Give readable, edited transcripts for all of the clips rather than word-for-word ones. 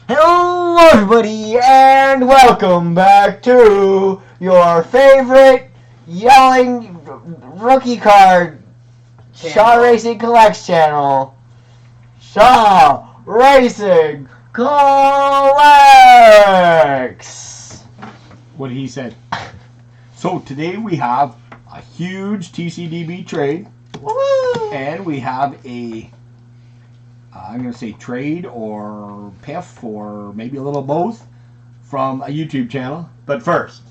Hello everybody and welcome back to your favorite yelling rookie card Shaw Racing Collects channel. Shaw Racing Collects! What he said. So today we have a huge TCDB trade. Woo! And we have a I'm going to say trade or PIF or maybe a little both from a YouTube channel. But first,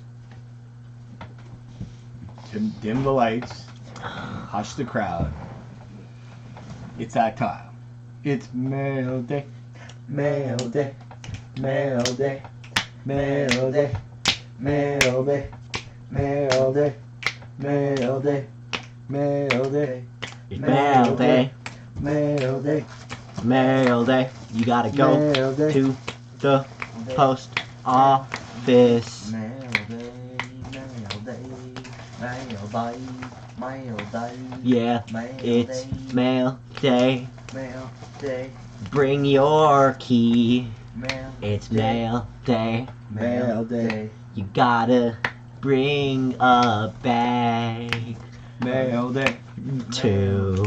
dim the lights, hush the crowd. It's that time. It's mail day, mail day, mail day, mail day, mail day, mail day, mail day, mail day, Mail day. mail day. Mail day. You gotta go Mail day. to the post office. Mail day, mail day, mail day, mail day. Yeah, Mail it's day, mail day. mail day, Bring your key. mail. It's day, mail day. Mail day. You gotta bring a bag Mail day. to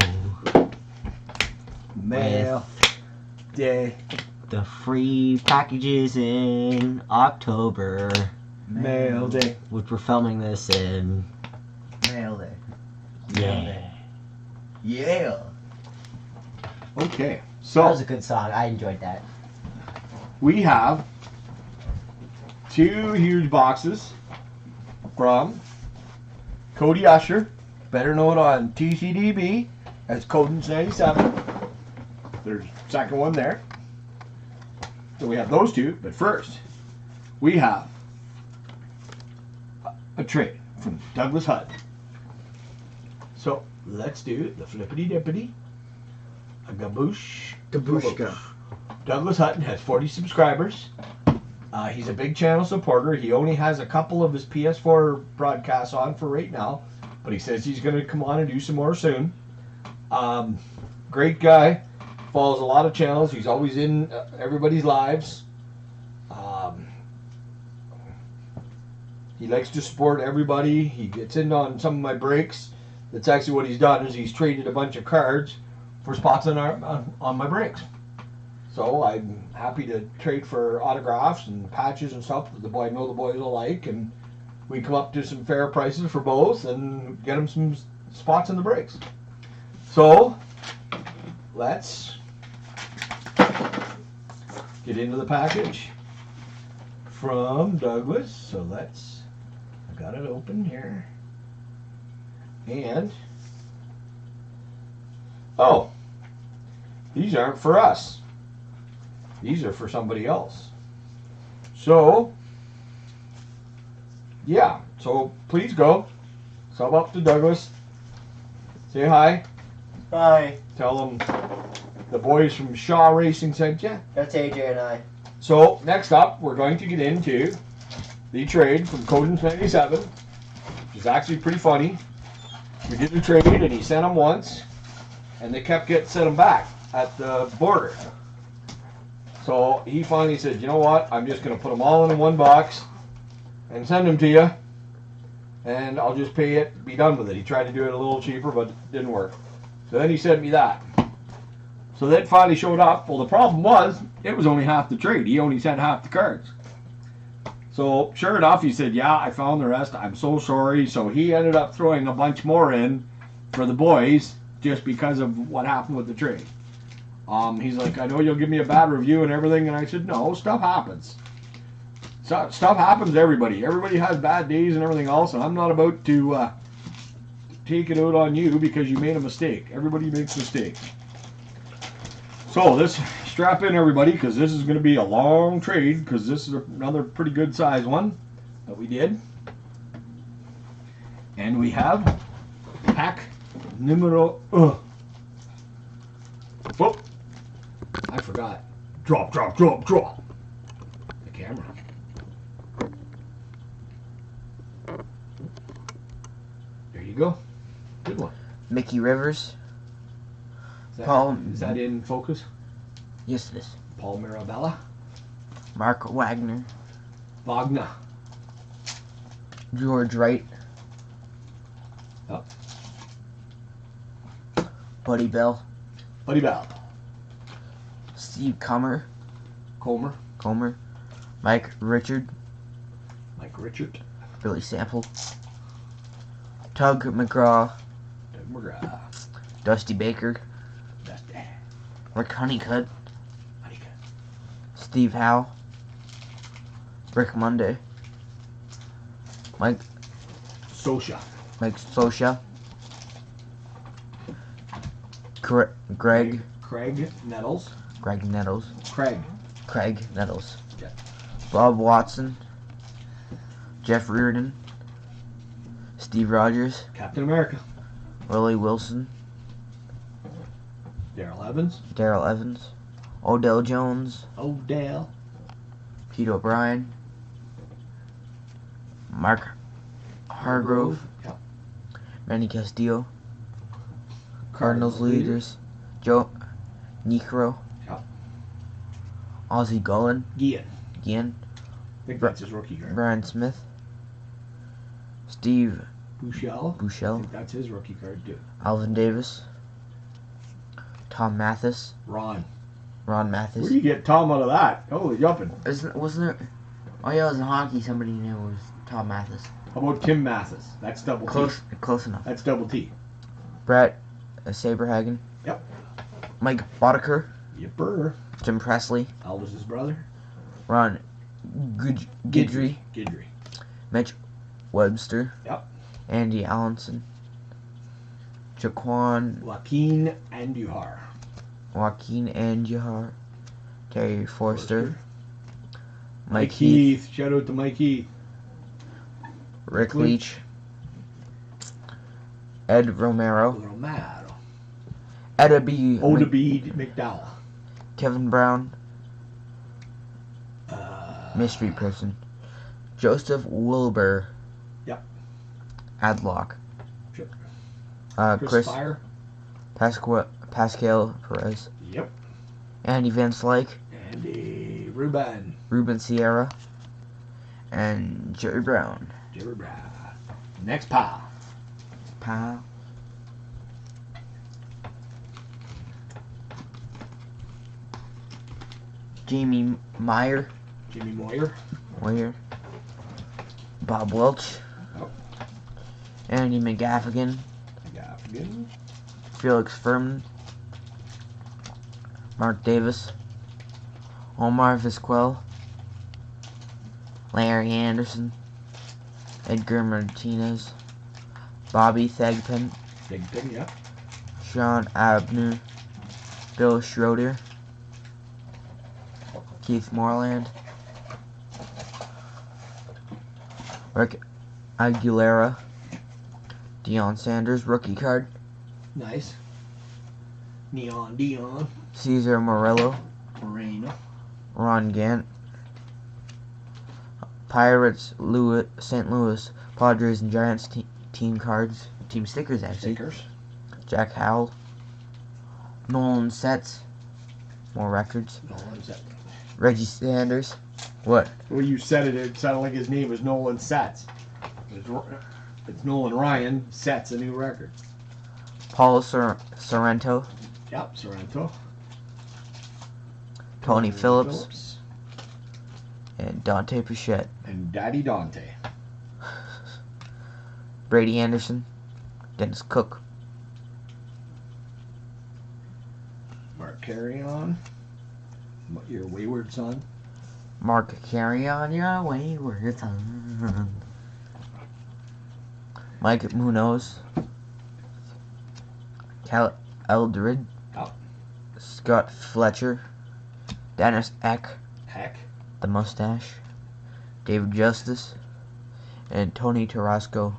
Mail day. the free packages in October, Mail day. which we're filming this in. Mail day. Yeah. Yeah. Okay, That was so a good song. I enjoyed that. we have two huge boxes from Cody Usher, better known on TCDB as Codens97. There's a second one there. So we have those two, but first we have a trade from Douglas Hutton. So let's do the flippity dippity. A gaboosh. Gabushka. Douglas Hutton has 40 subscribers. He's a big channel supporter. He only has a couple of his PS4 broadcasts on for right now, but he says he's going to come on and do some more soon. Great guy. Follows a lot of channels. He's always in everybody's lives. He likes to support everybody. He gets in on some of my breaks. That's actually what he's done, is he's traded a bunch of cards for spots on my breaks. So I'm happy to trade for autographs and patches and stuff that the boys will like, and we come up to some fair prices for both and get them some spots in the breaks. So let's get into the package from Douglas. So I've got it open here. And oh, these aren't for us. These are for somebody else. So, yeah. So please go. Sub up to Douglas. Say hi. Hi, Tell them the boys from Shaw Racing sent you. that's AJ and I. So, next up, we're going to get into the trade from Codens97, which is actually pretty funny. We did a trade, and he sent them once, and they kept getting sent them back at the border. So he finally said, you know what, I'm just going to put them all in one box and send them to you, and I'll just pay it, be done with it. He tried to do it a little cheaper, but it didn't work. So then he sent me that. So that finally showed up. Well, the problem was, it was only half the trade. He only sent half the cards. So sure enough, he said, yeah, I found the rest. I'm so sorry. So he ended up throwing a bunch more in for the boys just because of what happened with the trade. He's like, I know you'll give me a bad review and everything. And I said, no, stuff happens. Stuff happens to everybody. Everybody has bad days and everything else. And I'm not about to take it out on you because you made a mistake. Everybody makes mistakes. So this, strap in everybody, because this is going to be a long trade, because this is another pretty good size one that we did. And we have pack numero. Whoop! I forgot. Drop. The camera. There you go. Good one. Mickey Rivers. Is that, Paul- is that in focus? Yes, it is. Paul Mirabella. Mark Wagner. Wagner. George Wright. Yep. Buddy Bell. Buddy Bell. Steve Comer. Comer. Mike Richard. Mike Richard. Billy Sample. Tug McGraw. Doug McGraw. Dusty Baker. Dusty. Rick Honeycutt. Honeycutt. Steve Howe. Rick Monday. Mike Sosha. Sosha. Greg Nettles. Nettles. Craig Nettles. Yeah. Bob Watson. Jeff Reardon. Steve Rogers. Captain America. Willie Wilson. Darrell Evans. Odell Jones. Odell. Pete O'Brien. Mark Hargrove. Yep. Manny Castillo. Cardinals leaders. Joe Necro. Yep. Ozzie Gullin. Gian. I think that's his rookie card. Brian Smith. Steve Buechele. I think that's his rookie card too. Alvin Davis. Tom Mathis. Ron Mathis. Where do you get Tom out of that? Holy jumping. Wasn't there? Oh yeah, it was in hockey. Somebody knew it was Tom Mathis. How about Tim Mathis? That's double T. Close enough. That's double T. Brett Saberhagen. Yep. Mike Boddicker. Yipper. Jim Presley. Elvis's brother. Ron Guidry. Mitch Webster. Yep. Andy Allenson. Jaquan. Joaquin Andujar. Terry Forster. Mike Heath. Shout out to Mike Heath. Rick Leach. Ed Romero. Odabede McDowell. Kevin Brown. Mystery person. Joseph Wilbur. Yep. Adlock. Sure. Chris Fire. Pascal Perez. Yep. Andy Van Slyke. Andy Ruben. Ruben Sierra. And Jerry Brown. Next pile. Jamie Moyer. Bob Welch. Oh. Andy McGaffigan. Felix Furman. Mark Davis. Omar Vizquel. Larry Anderson. Edgar Martinez. Bobby Thagpen. Yep. Sean Abner. Bill Schroeder. Keith Moreland. Rick Aguilera. Deion Sanders, rookie card. Nice. Dion. Cesar Moreno. Ron Gant. Pirates, St. Louis, Padres, and Giants team cards. Team stickers, actually. Jack Howell. Nolan Setz. More records. Reggie Sanders. What? Well, you said it sounded like his name was Nolan Setz. It's Nolan Ryan. Setz a new record. Paul Sorrento. Yep, Sorrento. Tony Phillips. And Dante Pichette. And Daddy Dante. Brady Anderson. Dennis Cook. Mark Carry-On. Your wayward son. Mark Carry On Your Wayward Son. Mike Munoz. Cal Eldred. Oh. Scott Fletcher. Dennis Eck. The Mustache. David Justice. And Tony Tarasco.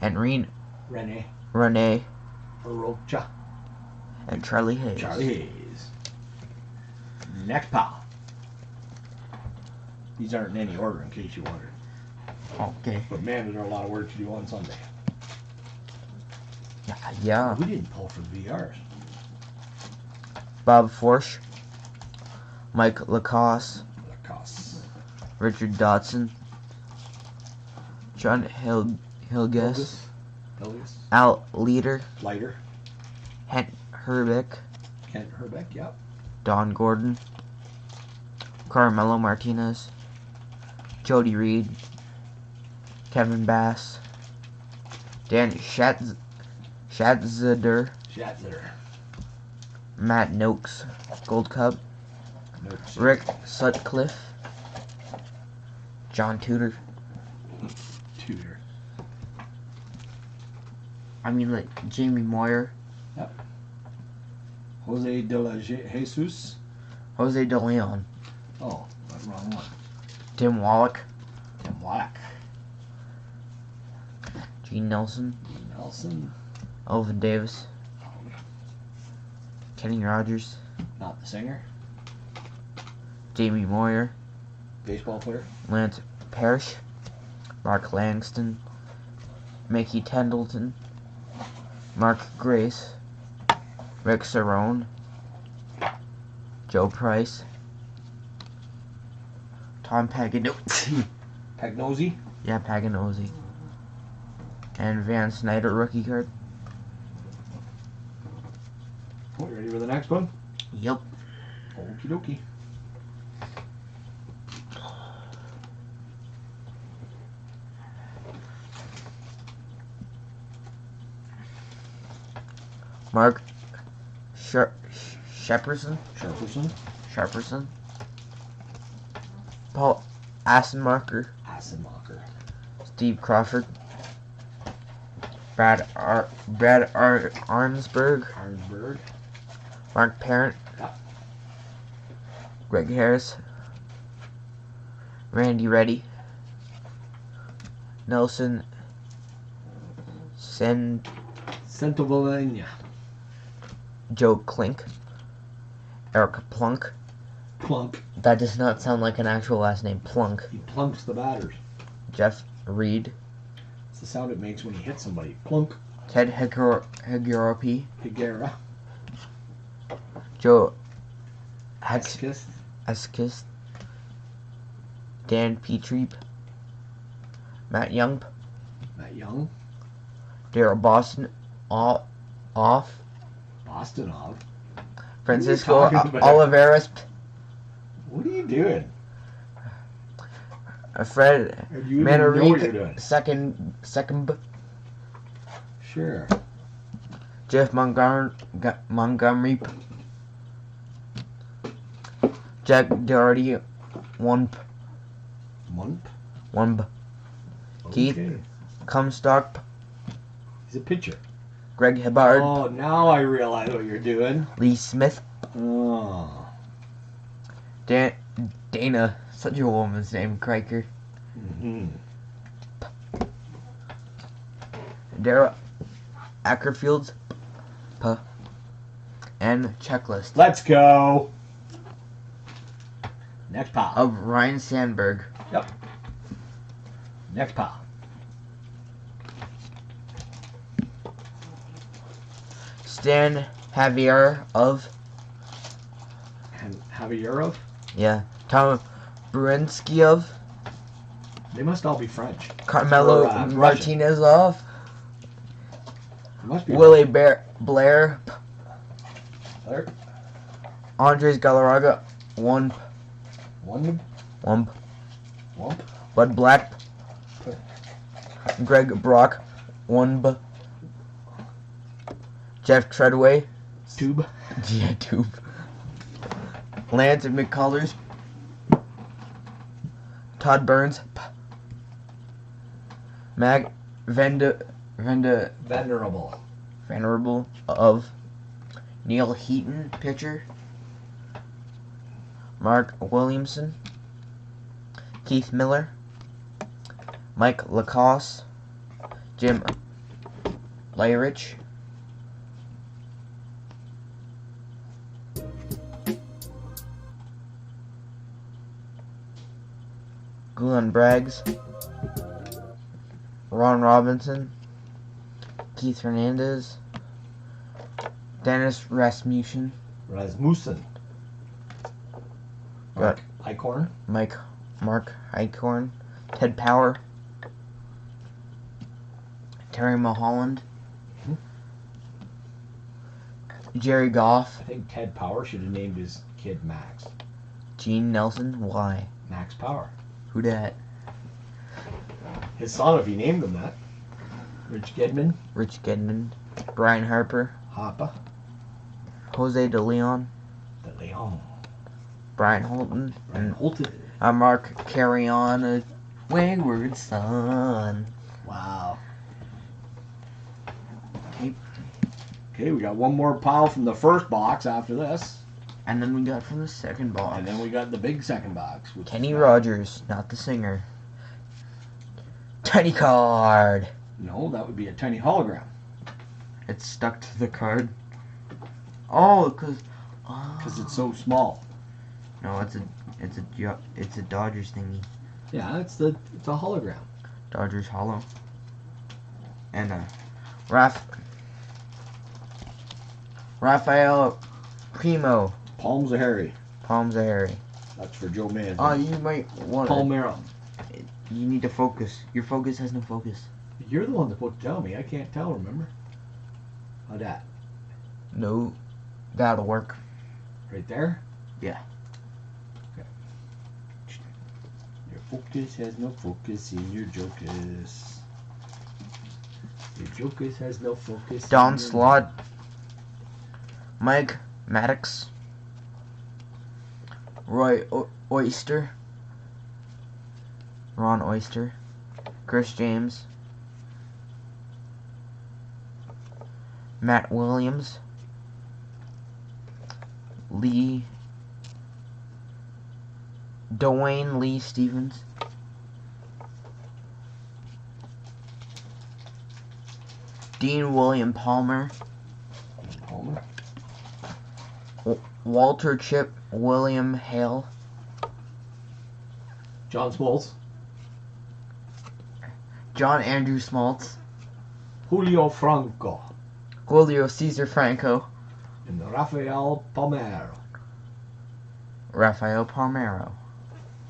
And Renee. Rocha. And Charlie Hayes. Next pile. These aren't in any order, in case you wondered. Okay. But man, is there a lot of work to do on Sunday. Yeah. We didn't pull for the VRs. Bob Forsch. Mike Lacoste, Richard Dodson, John Hilges, Al Leader, Kent Herbeck, yep. Don Gordon, Carmelo Martinez, Jody Reed, Kevin Bass, Dan Schatzeder, Matt Noakes, Gold Cup, Rick Sutcliffe, John Tudor. I mean, like Jamie Moyer, Yep. Jose de la Jesus. Jose De Leon, Oh, wrong one. Tim Wallach, Gene Nelson, Elvin Davis, Kenny Rogers, Not the singer. Jamie Moyer, Baseball player. Lance Parrish, Mark Langston, Mickey Tendleton, Mark Grace, Rick Cerrone, Joe Price, Tom Paganozzi, yeah, Paganozzi, and Van Snyder rookie card. Oh, you ready for the next one? Yep. Okie dokie. Mark Shepperson, Paul Assenmacher, Steve Crawford, Brad Arnsberg, Mark Parent, Greg Harris, Randy Reddy, Nelson Santovania. Joe Klink, Eric Plunk. That does not sound like an actual last name. Plunk. He plunks the batters. Jeff Reed. It's the sound it makes when you hit somebody. Plunk. Ted Higuera. Joe Eskis. Dan Petrie. Matt Young. Daryl Boston. Bostonov. Francisco What are you talking about? Oliveras. What are you doing? Fred Or do you even know what you're doing? Second. Sure. Jeff Montgomery. Jack Doherty. Wump. Keith Okay. Comstock. He's a pitcher. Greg Hibbard. Oh, now I realize what you're doing. Lee Smith. Oh. Dana. Such a woman's name. Kriker. Mm-hmm. Darrell Ackerfields. And checklist Let's go. Next pile. of Ryan Sandberg. Yep. Next pile. Stan Javier of. And Javierov. Yeah. Tom Brunski of. They must all be French. Carmelo Or, Russian. Martinez of. It must be Willie Blair. There. Andres Galarraga. Wump. Bud Black. Greg Brock. Wump. Jeff Treadway. Tube. Yeah, Tube. Lance McCullers. Todd Burns. Mag Venerable. Venerable of. Neil Heaton, pitcher. Mark Williamson. Keith Miller. Mike Lacoste. Jim Layrich. Glenn Braggs. Ron Robinson. Keith Hernandez. Dennis Rasmussen. Mark Eichhorn. Mark Eichhorn. Ted Power. Terry Mulholland. Jerry Goff. I think Ted Power should have named his kid Max. Gene Nelson. Why? Max Power. Who dat? His son, if he named him that. Rich Gedman. Brian Harper. Hoppa. Jose De Leon. Brian Holton. And Holton. Mark Carrion. A wayward son. Wow. Okay, we got one more pile from the first box after this. And then we got from the second box. And then we got the big second box. Kenny Rogers, not the singer. Tiny card. No, that would be a tiny hologram. It's stuck to the card. Oh, because it's so small. No, it's a Dodgers thingy. Yeah, it's a hologram. Dodgers holo. And Raphael Primo. Palms of Harry. That's for Joe Mann. Oh, you might want Palmero. You need to focus. Your focus has no focus. You're the one that's supposed to tell me. I can't tell, remember? How that? No, that'll work. Right there? Yeah. Okay. Your focus has no focus in your jokers. Your jokers has no focus. Don Slott. Mike Maddox. Ron Oyster. Chris James. Matt Williams. Dwayne Lee Stevens. Dean William Palmer. Walter Chip William Hale. John Smoltz. John Andrew Smoltz. Julio Franco. Julio Cesar Franco. And Rafael Palmeiro.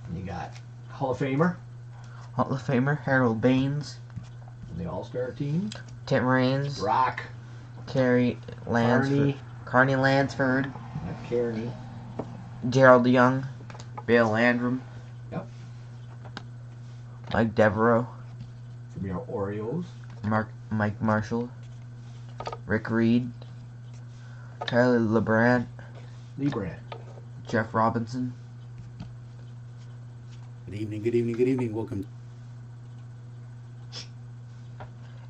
And you got Hall of Famer. Harold Baines. And the All-Star team. Tim Raines. Brock. Carney Lansford. Not Kearney. Gerald Young. Bill Landrum. Yep. Mike Devereaux. From your Oreos. Mike Marshall. Rick Reed. Tyler LeBrand. Jeff Robinson. Good evening. Welcome.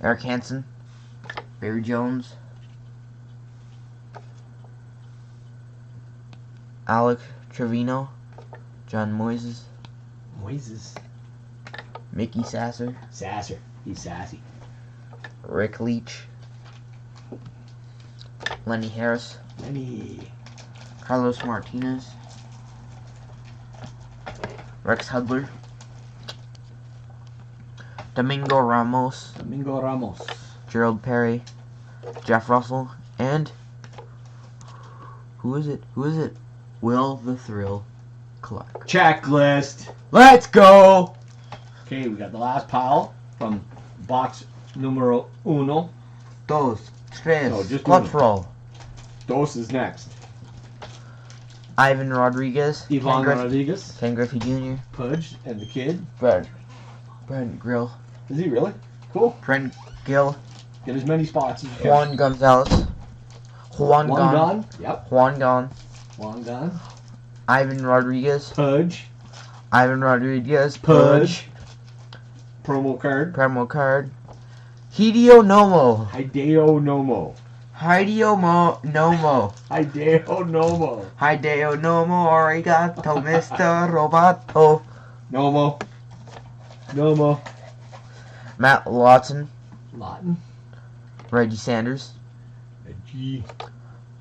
Eric Hansen. Barry Jones. Alec Trevino. John Moises. Mickey Sasser. He's sassy. Rick Leach. Lenny Harris. Carlos Martinez. Rex Hudler. Domingo Ramos. Gerald Perry. Jeff Russell. And who is it? Will the Thrill Clark. Checklist. Let's go! Okay, we got the last pile from box numero uno. Dos, tres, No, just cuatro. Dos is next. Ivan Rodriguez. Ivan Rodriguez. Ken Griffey Jr. Pudge and the kid. Brent Grill. Is he really? Cool. Brent Gill. Get as many spots as you can. Juan Gonzalez. Juan Gon. Yep. Juan Gon. Juan Gon. Ivan Rodriguez. Pudge. Pudge. Promo card. Hideo Nomo. Hideo Nomo. Arigato, Mr. Roboto. Nomo. Matt Lawton. Reggie Sanders.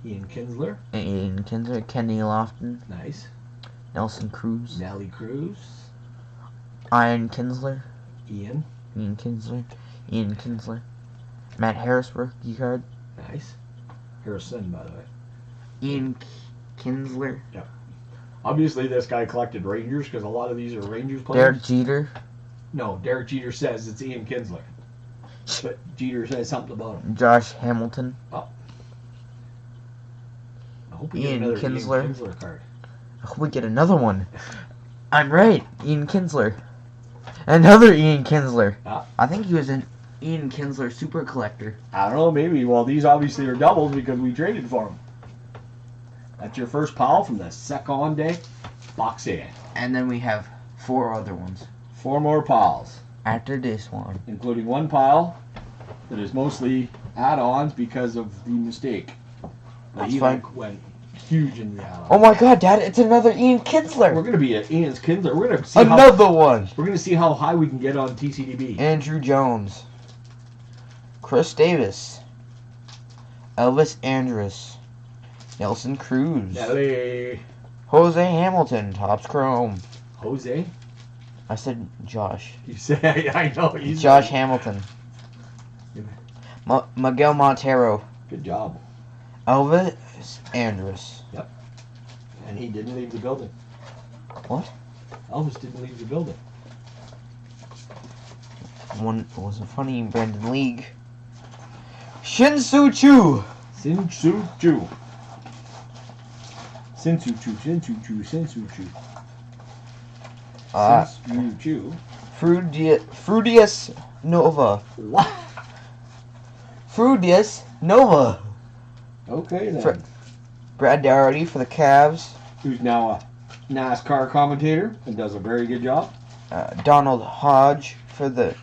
Ian Kinsler. Kenny Lofton. Nice. Nelson Cruz. Nelly Cruz. Ian Kinsler. Ian Kinsler. Matt Harris rookie card. Nice. Harrison, by the way. Ian Kinsler. Yep. Obviously, this guy collected Rangers because a lot of these are Rangers players. Derek Jeter. No, Derek Jeter says it's Ian Kinsler. But Jeter says something about him. Josh Hamilton. Oh. I hope we Ian get another Kinsler. Ian Kinsler card. I hope we get another one. I'm right. Ian Kinsler. Another Ian Kinsler. Ah. I think he was an Ian Kinsler super collector. I don't know, maybe. Well, these obviously are doubles because we traded for them. That's your first pile from the second day box A. And then we have 4 other ones 4 more piles, after this one. including one pile that is mostly add-ons because of the mistake. That's He fine. went huge in the add-on. Oh my god, Dad, it's another Ian We're Kinsler. going to be at Ian's Kinsler. We're going to see Another one. We're going to see how high we can get on TCDB. Andrew Jones. Chris Davis. Elvis Andrus. Nelson Cruz. Nelly. Jose Hamilton, Topps Chrome. Jose? I said Josh. You say, I know. He's Josh Hamilton. Miguel Montero. Good job. Elvis Andrus. And he didn't leave the building. What? Elvis didn't leave the building. One was a funny Brandon League. Shin-Soo Choo. Sin-Soo Choo. Sin-Soo Choo, Sin-Soo Choo, Sin-Soo Choo. Sin-Soo Choo. Frudius Nova. What? Frudius Nova. Okay then. Brad Dougherty for the Cavs. Who's now a NASCAR commentator and does a very good job. Donald Hodge for the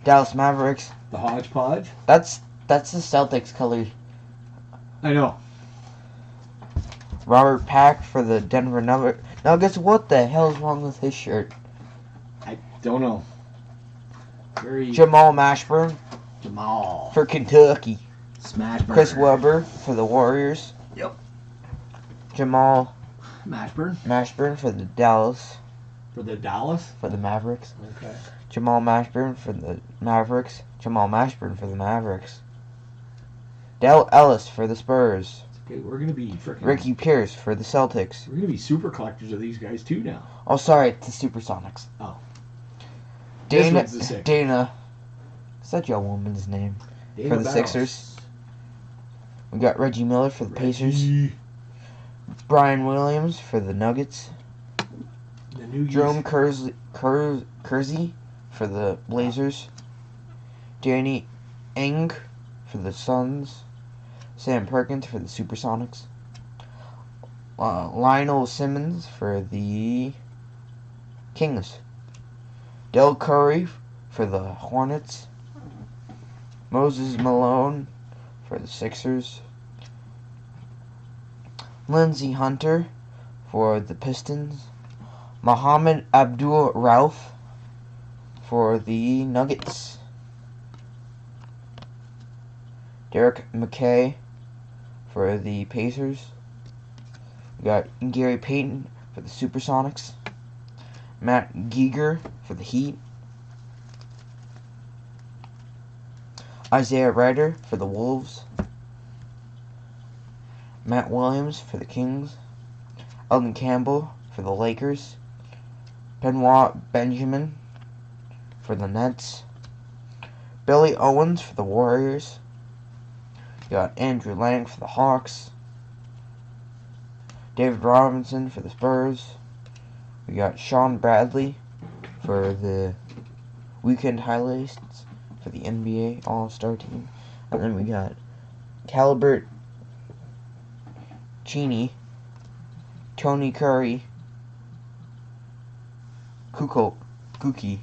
Dallas Mavericks. The hodgepodge. That's the Celtics color. I know. Robert Pack for the Denver Nuggets. Now guess what the hell is wrong with his shirt? I don't know. Very Jamal Mashburn Jamal. for Kentucky. Smash burger. Chris Webber for the Warriors. Yep. Jamal Mashburn Mashburn for the Dallas. for the Dallas. For the Mavericks. Okay. Jamal Mashburn for the Mavericks. Jamal Mashburn for the Mavericks. Dell Ellis for the Spurs. Okay, we're gonna be freaking. Ricky Pierce for the Celtics. We're gonna be super collectors of these guys too now. Oh, sorry, it's the Supersonics. Oh. This Dana. one's the six. Dana. Such a woman's name. Dana For the Barros. Sixers. We got Reggie Miller for the Pacers. Reggie. Brian Williams for the Nuggets. The new Jerome Kersey for the Blazers. Danny Eng for the Suns. Sam Perkins for the Supersonics. Lionel Simmons for the Kings. Del Curry for the Hornets. Moses Malone for the Sixers. Lindsey Hunter for the Pistons. Mohamed Abdul Rauf for the Nuggets. Derek McKay for the Pacers. We got Gary Payton for the Supersonics. Matt Giger for the Heat. Isaiah Ryder for the Wolves. Matt Williams for the Kings. Elton Campbell for the Lakers. Benoit Benjamin for the Nets. Billy Owens for the Warriors. You got Andrew Lang for the Hawks. David Robinson for the Spurs. We got Sean Bradley for the weekend highlights for the NBA All-Star team. And then we got Calbert Cheney, Tony Curry, Kuki,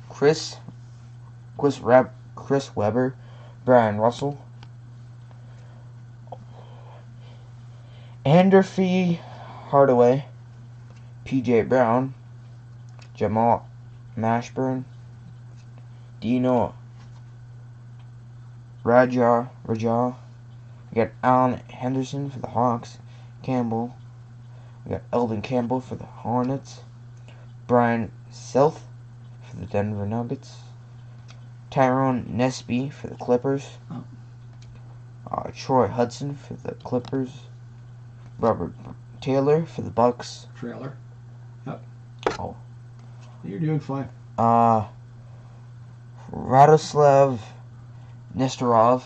Chris Webber, Brian Russell, Anderfee Hardaway, PJ Brown, Jamal Mashburn, Dino Raja. We got Alan Henderson for the Hawks, Campbell. We got Eldon Campbell for the Hornets, Brian Self for the Denver Nuggets, Tyrone Nesby for the Clippers, Troy Hudson for the Clippers, Robert Taylor for the Bucks. Trailer. Yep. Oh. You're doing fine. Radoslav Nestorov.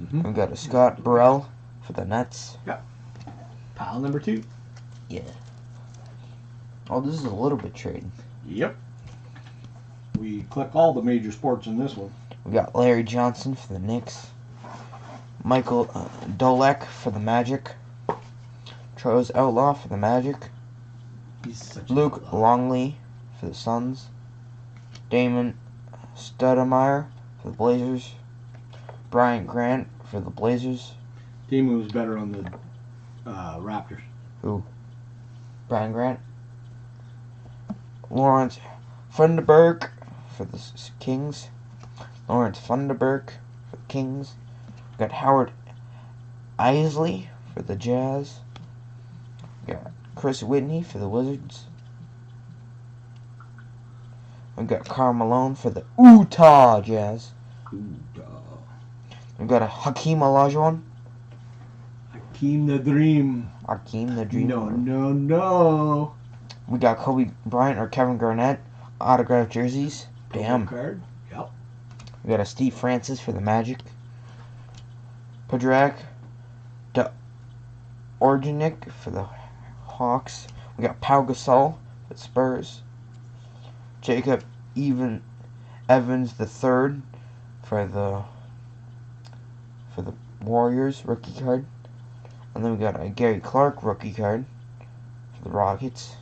Mm-hmm. We've got a Scott Burrell for the Nets. Pile number 2. Yeah. Oh, this is a little bit trading. Yep. We click all the major sports in this one. We got Larry Johnson for the Knicks. Michael Dolek for the Magic. Troyes Outlaw for the Magic. He's such a Luke outlaw. Longley for the Suns. Damon Stoudemire for the Blazers. Brian Grant for the Blazers. Damon was better on the Raptors. Who? Brian Grant. Lawrence Funderburk for the Kings. Lawrence Funderburk for the Kings. We got Howard Isley for the Jazz. We got Chris Whitney for the Wizards. We got Karl Malone for the Utah Jazz. We got a Hakeem Olajuwon. Hakeem the Dream. Hakeem the Dream. No. We got Kobe Bryant or Kevin Garnett autographed jerseys. Damn. Card. Yep. We got a Steve Francis for the Magic. Podrak Orgenik for the Hawks. We got Pau Gasol for the Spurs. Jacob Evans III for the Warriors rookie card. And then we got a Gary Clark rookie card for the Rockets.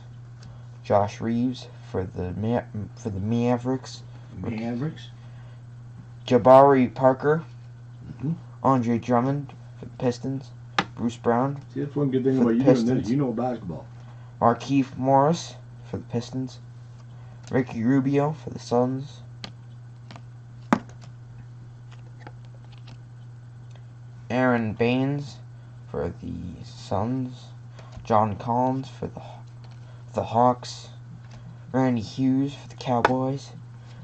Josh Reeves for the Mavericks. Mavericks. Jabari Parker. Mm-hmm. Andre Drummond for the Pistons. Bruce Brown. See, that's one good thing For about the you doing Pistons. this. You know basketball. Markieff Morris for the Pistons. Ricky Rubio for the Suns. Aaron Baines for the Suns. John Collins for the Hawks. Randy Hughes for the Cowboys.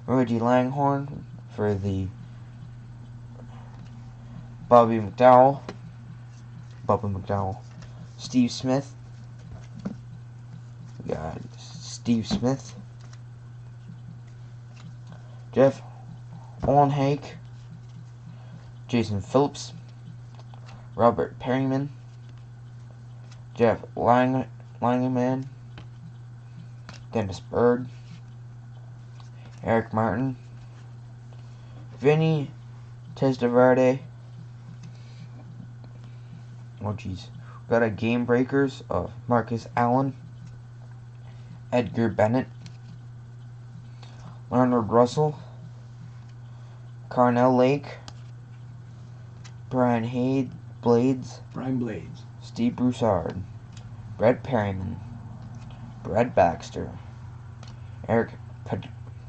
Reggie Langhorne for the Bobby McDowell. Steve Smith. We got Steve Smith. Jeff Olenhake. Jason Phillips. Robert Perryman. Jeff Langeman. Dennis Bird. Eric Martin. Vinny Testaverde. Oh jeez. We got a Game Breakers of Marcus Allen. Edgar Bennett. Leonard Russell. Carnell Lake. Brian Blades. Steve Broussard. Brett Perryman. Brett Baxter. Eric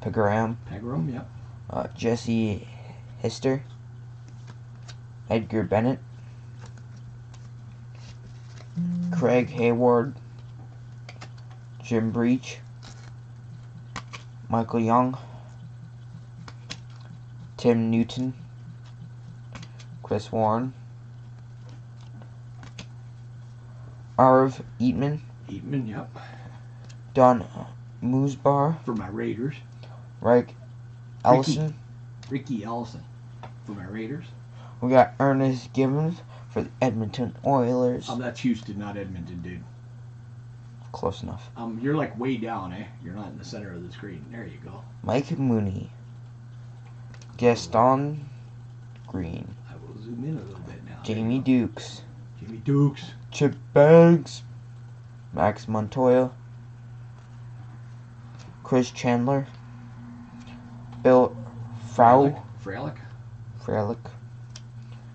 Pegram. Yep. Jesse Hister. Edgar Bennett. Craig Hayward. Jim Breach. Michael Young. Tim Newton. Chris Warren. Arv Eatman. Yep. Don Moosbar. For my Raiders. Reich Ellison. Ricky Ellison. For my Raiders. We got Ernest Gibbons for the Edmonton Oilers. That's Houston, not Edmonton, dude. Close enough. You're like way down, eh? You're not in the center of the screen. There you go. Mike Mooney. Gaston Green. I will zoom in a little bit now. Jamie Dukes. Jimmy Dukes. Chip Bags. Max Montoya. Chris Chandler. Bill Fraulich.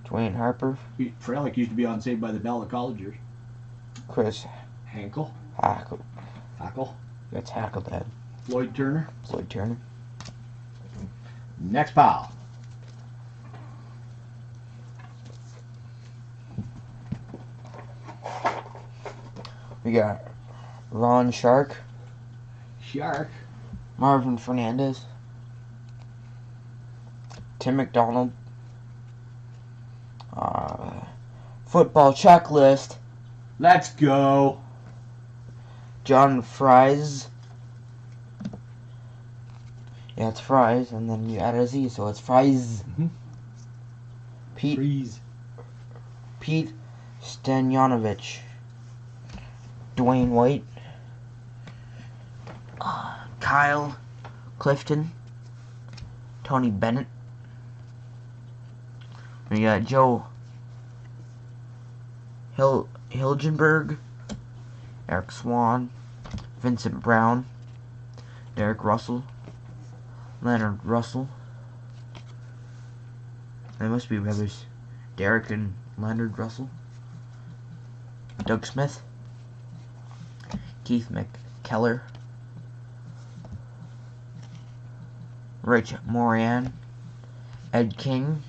Dwayne Harper. Frelick used to be on Saved by the Bell at Collegers. Chris Hankel. Hackle. That's Hackle Dad. Floyd Turner. Next pile. We got Ron Shark. Marvin Fernandez. Tim McDonald. Football checklist. Let's go. John Fries. Yeah, it's Fries, and then you add a Z, so it's Fries. Mhm. Pete Stanyanovich. Dwayne White. Kyle Clifton. Tony Bennett. We got Joe Hilgenberg. Eric Swan. Vincent Brown. Derek Russell. Leonard Russell. They must be brothers. Derek and Leonard Russell. Doug Smith. Keith McKellar. Rich Moran. Ed King.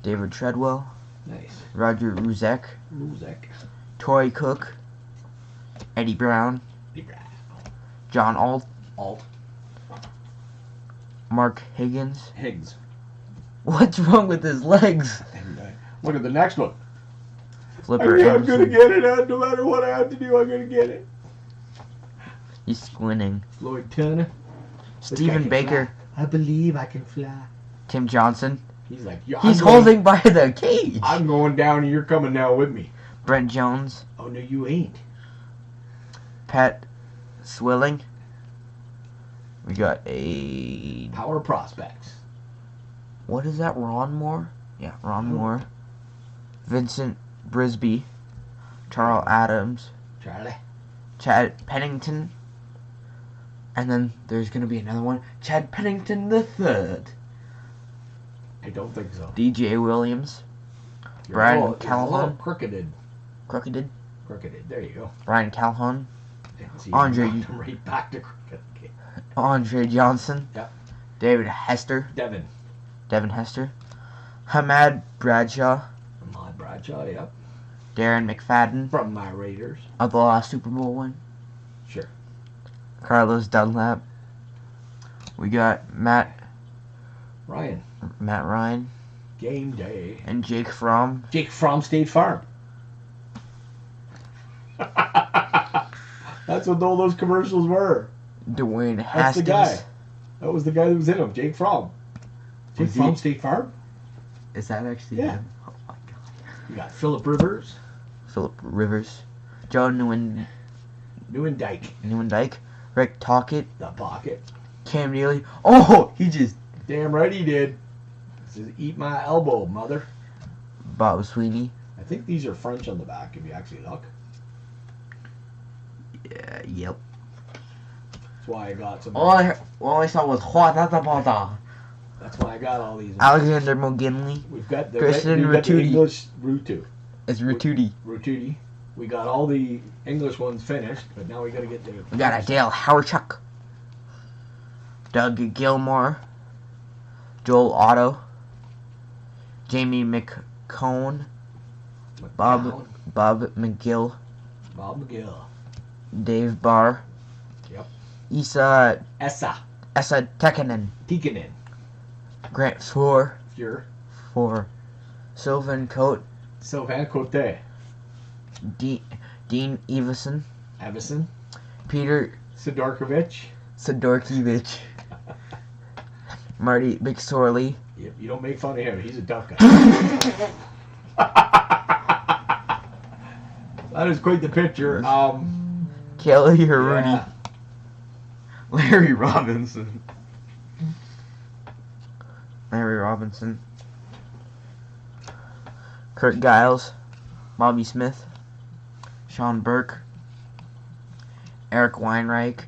David Treadwell. Nice. Roger Ruzek. Troy Cook. Eddie Brown. John Alt. Mark Higgins. Higgs. What's wrong with his legs? And, look at the next one. Flipper I'm gonna Anderson. get it. No matter what I have to do, I'm gonna get it. He's squinting. Floyd Turner. Stephen Baker. I believe I can fly. Tim Johnson. He's like, yeah, He's holding by the cage. I'm going down and you're coming now with me. Brent Jones. Oh, no, you ain't. Pat Swilling. We got a... Power prospects. What is that? Ron Moore? Yeah, Ron Moore. Vincent Brisby. Charles Adams. Charlie. Chad Pennington. And then there's going to be another one. Chad Pennington III. I don't think so. DJ Williams. You're Brian a little Callahan. crookeded. Crookeded. There you go. Brian Calhoun. See, Andre- knocked him right back to crooked. Okay. Andre Johnson. Yep. David Hester. Devin Hester. Hamad Bradshaw. Ahmad Bradshaw, yep. Darren McFadden. From my Raiders. Of the last Super Bowl win. Sure. Carlos Dunlap. We got Matt Ryan. Game day. And Jake Fromm. Jake from State Farm. That's what all those commercials were. Dwayne That's Haskins. the guy. That was the guy that was in them. Jake Fromm. Jake Was from he- State Farm. Is that actually Yeah. him? Oh my god. You got Phillip Rivers. Philip Rivers. Joe Newendike. Rick Tockett. The pocket. Cam Neely. Oh, he just... Damn right he did. This is eat my elbow, mother. Bob Sweeney. I think these are French on the back if you actually look. Yeah, yep. That's why I got some. All I saw was Huatata. That's why I got all these. Alexander McGinley. We've got the Christian we've got the Ratuti. English Rutu. It's Ratuti. Ratuti. We got all the English ones finished, but now we got to get the. We got a Dale Howardchuk. Doug Gilmore. Joel Otto. Jamie McCone. Bob McGill. Bob McGill. Dave Barr. Yep. Essa Essa. Tekkanen. Tikkanen. Grant Four. Fjord. Sylvan Coate. Sylvain Cote. Dean Evison. Evison. Peter Sidorkovich. Marty McSorley. Yep, you don't make fun of him. He's a tough guy. That is quite the picture. Kelly Haruni. Yeah. Larry Robinson. Kurt Giles. Bobby Smith. Sean Burke. Eric Weinreich.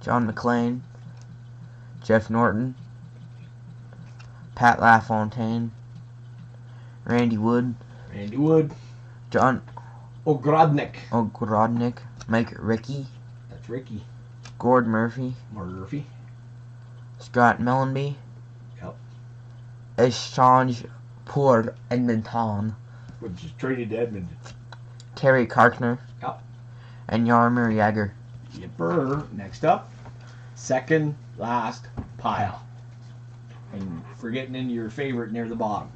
John McClain. Jeff Norton. Pat LaFontaine. Randy Wood. John Ogrodnik. Mike Rickey. That's Ricky. Gord Murphy. Scott Mellenby. Yep. Échange pour Edmonton. Which is traded to Edmonton. Terry Karkner. Yep. And Jaromir Jagr. Yipper. Next up, second last pile. And for getting into your favorite near the bottom.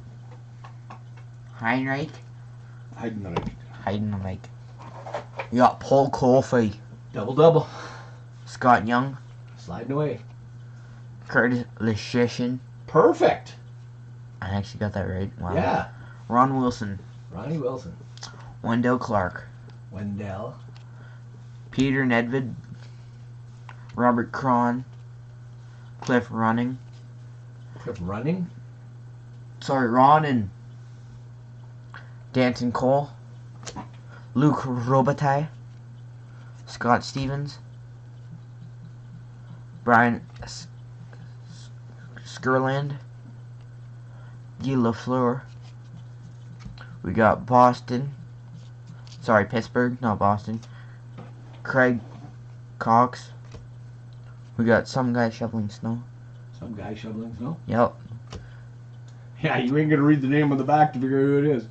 Heinrich. hiding the mic. We got Paul Coffey, Double. Scott Young, Sliding away. Curtis Leschyshyn. Perfect. I actually got that right. Wow. Yeah. Ron Wilson, Ronnie Wilson. Wendell Clark, Wendell. Peter Nedved, Robert Cron, Cliff Running. Cliff Running. Ron and Danton Cole, Luke Robitaille, Scott Stevens, Brian Skurland, Guy Lafleur. We got Pittsburgh, not Boston. Craig Cox. We got some guy shoveling snow. Some guy shoveling snow. Yep. Yeah, you ain't gonna read the name on the back to figure out who it is.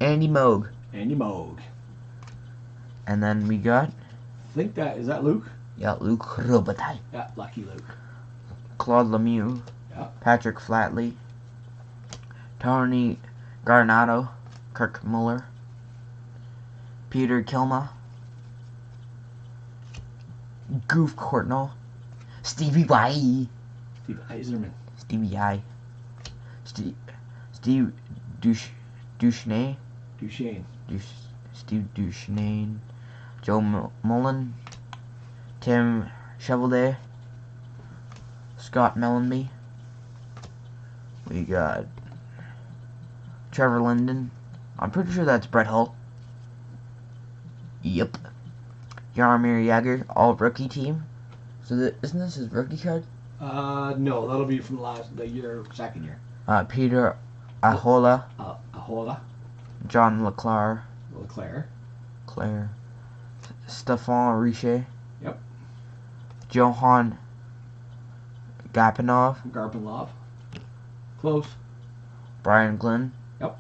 Andy Moog. Andy Moog. And then we got, Is that Luke? Luke Robitaille. Yeah, lucky Luke. Claude Lemieux. Yeah. Patrick Flatley. Tony Garnato. Kirk Muller. Peter Kilma. Goof Courtnall. Stevie Y. Steve Eiserman. Stevie I. Steve Duchesne. Steve Duchesne. Joe Mullen. Tim Chevalier. Scott Mellenby. We got Trevor Linden. I'm pretty sure that's Brett Hull. Yep. Jaromir Jagr, all rookie team. So isn't this his rookie card? No, that'll be from second year. Peter Ahola. Ahola. John Leclerc. Claire. Stephane Richer. Yep. Johan Garpenlov. Close. Brian Glynn. Yep.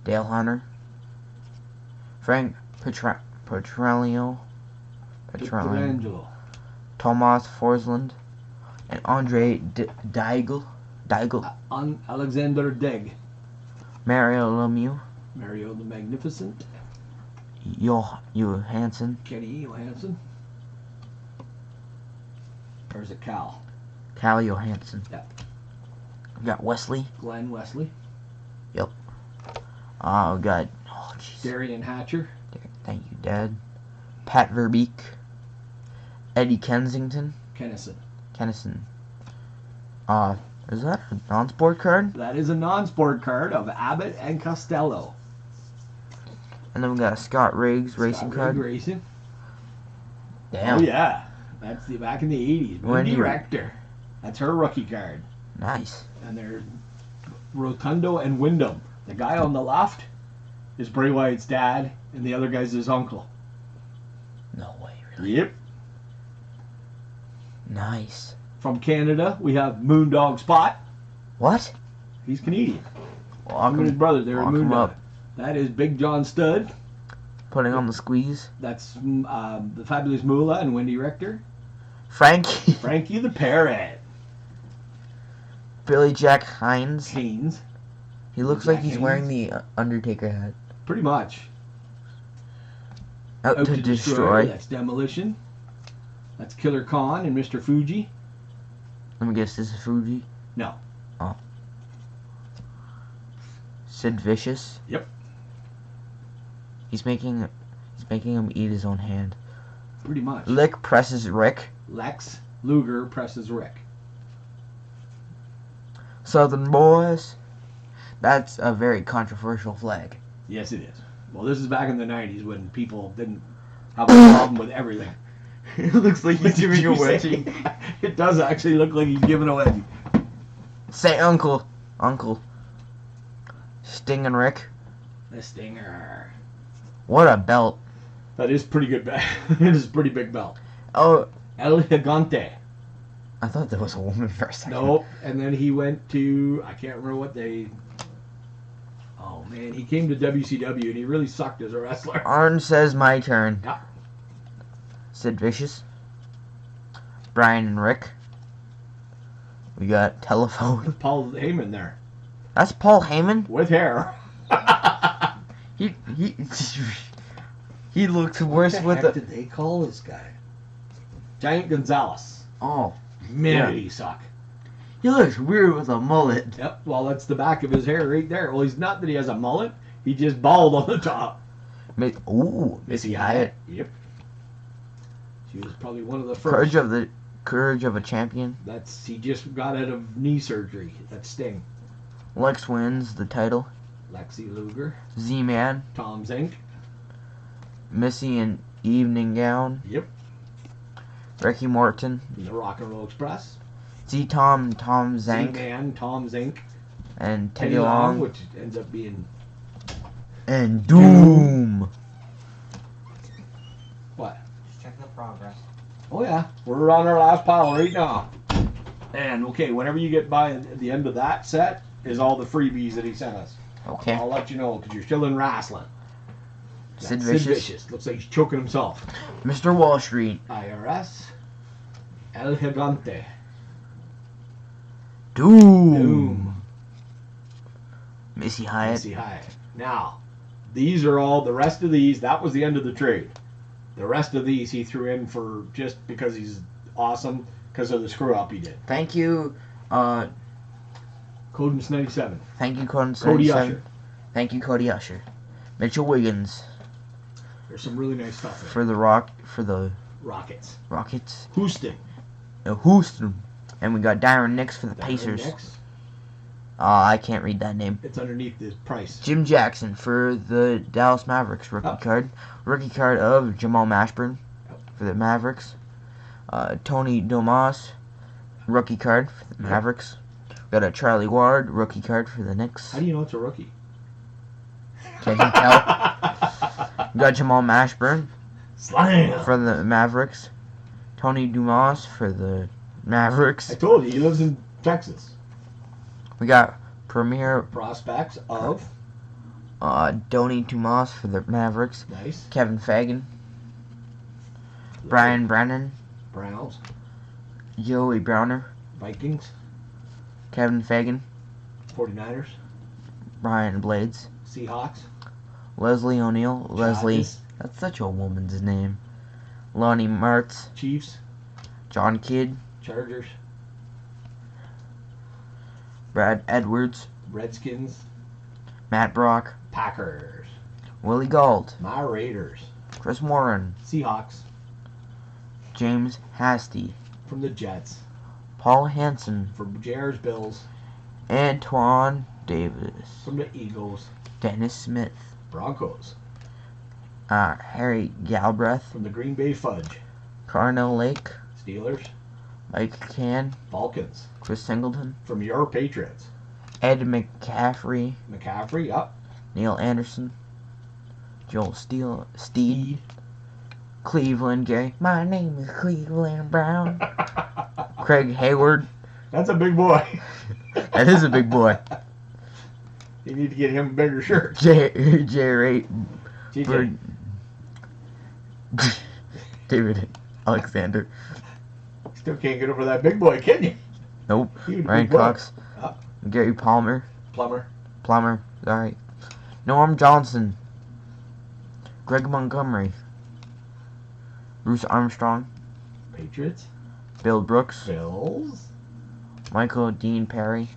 Dale Hunter. Frank Petrangelo. Thomas Forsland. And Andre Deigel. Alexander Degg. Mario Lemieux. Mario the Magnificent. Johansson. Kenny Johansson. Or is it Cal? Cal Johansson. Yeah. We got Wesley. Glenn Wesley. Yep. We got Darian Hatcher. Thank you, Dad. Pat Verbeek. Eddie Kensington. Kennison. Is that a non-sport card? That is a non-sport card of Abbott and Costello. And then we got a Scott Riggs racing card. Racing. Damn. Oh yeah, that's back in the 80s. Wendy Rector. That's her rookie card. Nice. And they're Rotundo and Wyndham. The guy on the left is Bray Wyatt's dad, and the other guy's his uncle. No way, really? Yep. Nice. From Canada, we have Moondog Spot. What? He's Canadian. Him and his brother, they're Moondog. Up. That is Big John Studd. Putting on the squeeze. That's the Fabulous Moolah and Wendy Rector. Frankie. Frankie the Parrot. Billy Jack Haynes. He looks like he's wearing the Undertaker hat. Pretty much. Out to destroy. That's Demolition. That's Killer Khan and Mr. Fuji. Let me guess, this is Fuji? No. Oh. Sid Vicious. Yep. He's making him eat his own hand. Pretty much. Lick presses Rick. Lex Luger presses Rick. Southern Boys. That's a very controversial flag. Yes, it is. Well, this is back in the 90s when people didn't have a problem with everything. It looks like he's giving a wedgie. It does actually look like he's giving a wedgie. Say Uncle. Sting and Rick. The Stinger. What a belt. That is pretty good belt. It is a pretty big belt. Oh. El Gigante. I thought there was a woman for a second. Nope. And then he went to, I can't remember what they... Oh, man. He came to WCW and he really sucked as a wrestler. Arn says my turn. Yeah. Sid Vicious. Brian and Rick. We got Telephone. Paul Heyman there. That's Paul Heyman? With hair. He he looks worse What with the heck the. did they call this guy? Giant Gonzalez. Oh, Man, Yeah. did he suck. he looks weird with a mullet. Yep, well, that's the back of his hair right there. Well, he's not that he has a mullet. He just bald on the top. Ooh, Missy Hyatt. Yep. She was probably one of the first. Courage of a champion. He just got out of knee surgery. That's Sting. Lex wins the title. Lexi Luger. Z-Man. Tom Zink. Missy in evening gown. Yep. Ricky Morton. The Rock and Roll Express. Tom Zank. Z-Man, Tom Zink. And Teddy Teddy Long. which ends up being And Doom. what? Just check the progress. Oh yeah, we're on our last pile right now. And okay, whenever you get by at the end of that set is all the freebies that he sent us. Okay. I'll let you know because you're still in wrestling. Sid That's Vicious. Looks like he's choking himself. Mr. Wall Street. IRS. El Gigante. Doom. Missy Hyatt. Missy Hyatt. Now, these are all, the rest of these, that was the end of the trade. The rest of these he threw in for just because he's awesome because of the screw up he did. Thank you, Codens 97. Thank you, Cody Cody Usher. Thank you, Cody Usher. Mitchell Wiggins There's some really nice stuff there. for the Rockets. Rockets. Houston. Houston. And we got Darren Nix for the Darren Pacers. Nix. I can't read that name. It's underneath the price. Jim Jackson for the Dallas Mavericks rookie Oh. card. Rookie card of Jamal Mashburn for the Mavericks. Tony Domas, rookie card for the Mavericks. Got a Charlie Ward, rookie card for the Knicks. How do you know it's a rookie? Can't you tell? Got Jamal Mashburn Slam. for the Mavericks. Tony Dumas for the Mavericks. I told you, he lives in Texas. We got Premier Prospects of. Donny Dumas for the Mavericks. Nice. Kevin Fagan. Brian Brennan. Browns. Joey Browner. Vikings. Kevin Fagan. 49ers. Brian Blades. Seahawks. Leslie O'Neal. Leslie. Chargers. That's such a woman's name. Lonnie Mertz. Chiefs. John Kidd. Chargers. Brad Edwards. Redskins. Matt Brock. Packers. Willie Gauld. My Raiders. Chris Morin. Seahawks. James Hasty. From the Jets. Paul Hansen. From JR's Bills. Antoine Davis. From the Eagles. Dennis Smith. Broncos. Harry Galbraith. From the Green Bay Fudge. Carnell Lake. Steelers. Mike Can. Falcons. Chris Singleton. From your Patriots. Ed McCaffrey. McCaffrey. Up. Neil Anderson. Joel Steed. Cleveland Gary. My name is Cleveland Brown. Craig Hayward. That's a big boy. That is a big boy. You need to get him a bigger shirt. Ray TJ. David Alexander. Still can't get over that big boy, can you? Nope. He was a Ryan big boy. Cox. Ah. Gary Palmer. Plumber. Sorry. Norm Johnson. Greg Montgomery. Bruce Armstrong. Patriots. Bill Brooks. Bills. Michael Dean Perry.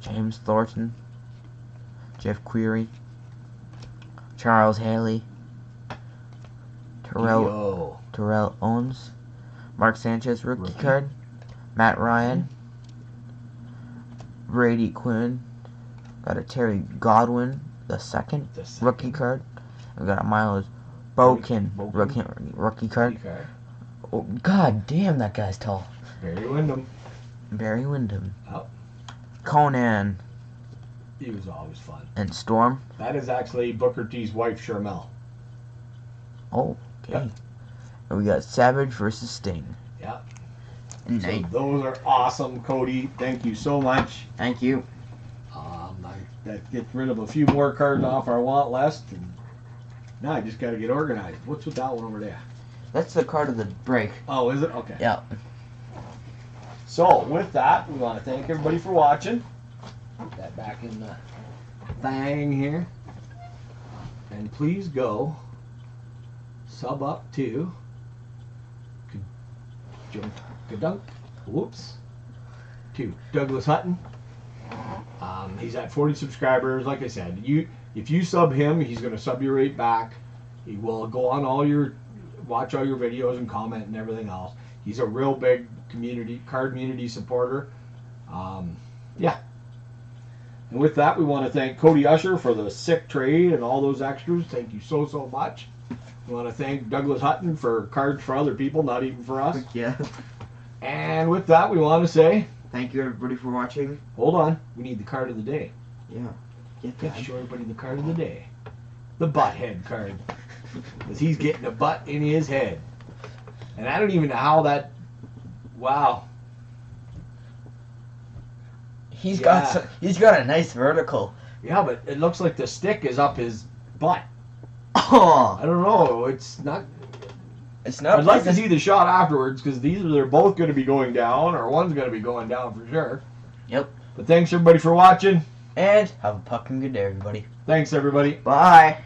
James Thornton. Jeff Query. Charles Haley. Terrell Owens. Mark Sanchez rookie card. Matt Ryan. Brady Quinn. Got a Terry Godwin the second rookie card. We got a Miles Boken rookie card. Oh, God damn, that guy's tall. Barry Windham. Oh. Conan He was always fun. and Storm. That is actually Booker T's wife, Shermel. Oh, okay. Yep. And we got Savage versus Sting. Yeah. And So those are awesome, Cody. Thank you so much. thank you. That gets rid of a few more cards off our want list. And now I just got to get organized. What's with that one over there? That's the card of the break. Oh, is it? Okay. Yeah. So, with that, we want to thank everybody for watching. Put that back in the thing here. And please go sub up to to Douglas Hutton. He's at 40 subscribers. Like I said, if you sub him, he's going to sub you right back. He will go on watch all your videos and comment and everything else. He's a real big card community supporter. Yeah. And with that, we want to thank Cody Usher for the sick trade and all those extras. Thank you so much. We want to thank Douglas Hutton for cards for other people, not even for us. Yeah. And with that, we want to say, Thank you everybody for watching. hold on, we need the card of the day. Yeah. Get Let's that. show everybody the card of the day. The butthead card. Because he's getting a butt in his head. And I don't even know how that... Wow. He's Yeah. got a nice vertical. Yeah, but it looks like the stick is up his butt. Oh, I don't know. It's not... it's not. I'd like to see the shot afterwards, because they're both going to be going down, or one's going to be going down for sure. Yep. But thanks everybody for watching. And have a fucking good day, everybody. Thanks everybody. Bye.